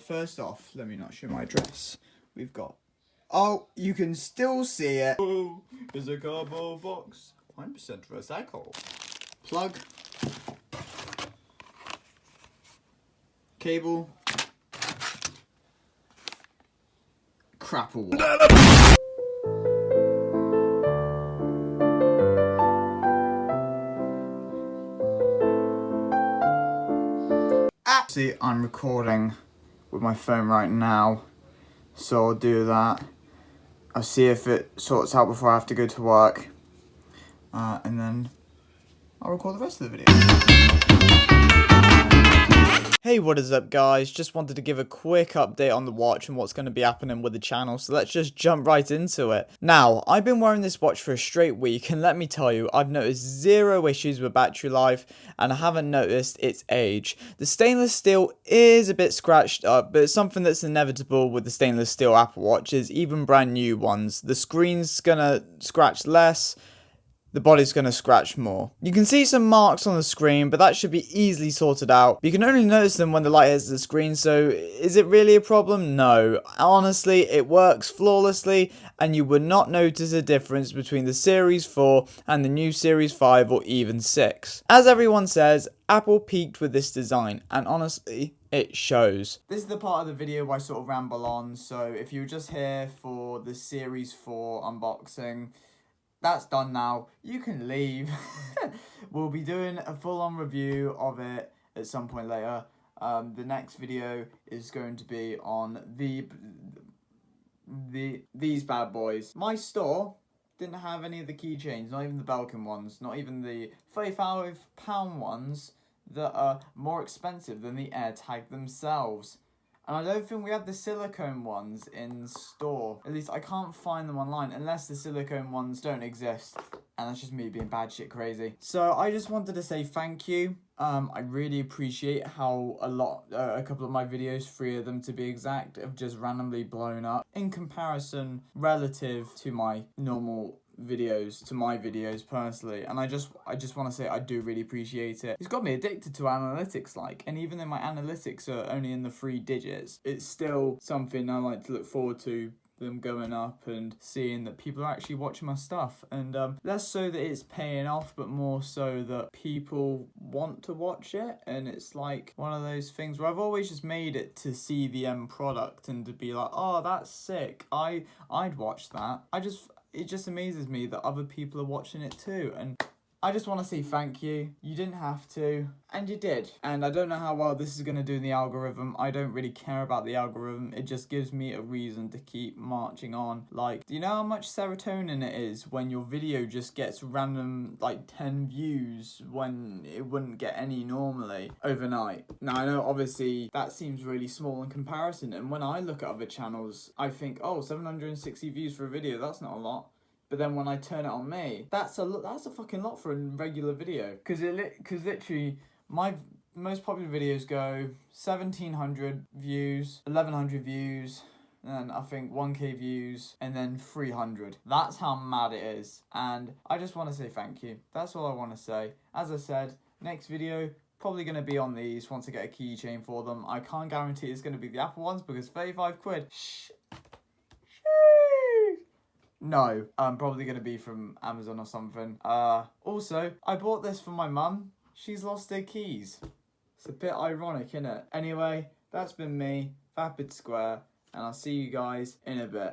But first off, let me not show my address. We've got... Oh, you can still see it. Oh, it's a cardboard box. 100% recycle. Plug. Cable. Crap or what? See, I'm recording with my phone right now, so I'll do that. I'll see if it sorts out before I have to go to work, and then I'll record the rest of the video. Hey, what is up guys? Just wanted to give a quick update on the watch and what's going to be happening with the channel, so let's just jump right into it. Now, I've been wearing this watch for a straight week, and let me tell you, I've noticed zero issues with battery life, and I haven't noticed its age. The stainless steel is a bit scratched up, but it's something that's inevitable with the stainless steel Apple Watches, even brand new ones. The screen's gonna scratch less, the body's going to scratch more. You can see some marks on the screen, but that should be easily sorted out. You can only notice them when the light hits the screen, so is it really a problem? No. Honestly, it works flawlessly, and you would not notice a difference between the Series 4 and the new Series 5 or even 6. As everyone says, Apple peaked with this design, and honestly, it shows. This is the part of the video where I sort of ramble on, so if you're just here for the Series 4 unboxing, that's done now. You can leave. We'll be doing a full-on review of it at some point later. The next video is going to be on these bad boys. My store didn't have any of the keychains, not even the Belkin ones, not even the £35 ones that are more expensive than the AirTag themselves. And I don't think we have the silicone ones in store. At least I can't find them online unless the silicone ones don't exist. And that's just me being bad shit crazy. So I just wanted to say thank you. I really appreciate how a couple of my videos, 3 of them to be exact, have just randomly blown up. In comparison, relative to my normal videos, to my videos personally, and I just want to say I do really appreciate it. It's got me addicted to analytics, and even though my analytics are only in the 3 digits, it's still something I like to look forward to, them going up and seeing that people are actually watching my stuff, and less so that it's paying off, but more so that people want to watch it. And it's like one of those things where I've always just made it to see the end product and to be like, oh, that's sick, I'd watch that. It just amazes me that other people are watching it too, and I just want to say thank you. You didn't have to, and you did. And I don't know how well this is going to do in the algorithm. I don't really care about the algorithm. It just gives me a reason to keep marching on. Do you know how much serotonin it is when your video just gets random, 10 views when it wouldn't get any normally overnight? Now, I know obviously that seems really small in comparison. And when I look at other channels, I think, oh, 760 views for a video, that's not a lot. But then when I turn it on me, that's a fucking lot for a regular video. Because literally, my most popular videos go 1,700 views, 1,100 views, and I think 1k views, and then 300. That's how mad it is. And I just want to say thank you. That's all I want to say. As I said, next video, probably going to be on these once I get a keychain for them. I can't guarantee it's going to be the Apple ones because 35 quid. No, probably going to be from Amazon or something. Also, I bought this for my mum. She's lost her keys. It's a bit ironic, innit? Anyway, that's been me, Vapid Square, and I'll see you guys in a bit.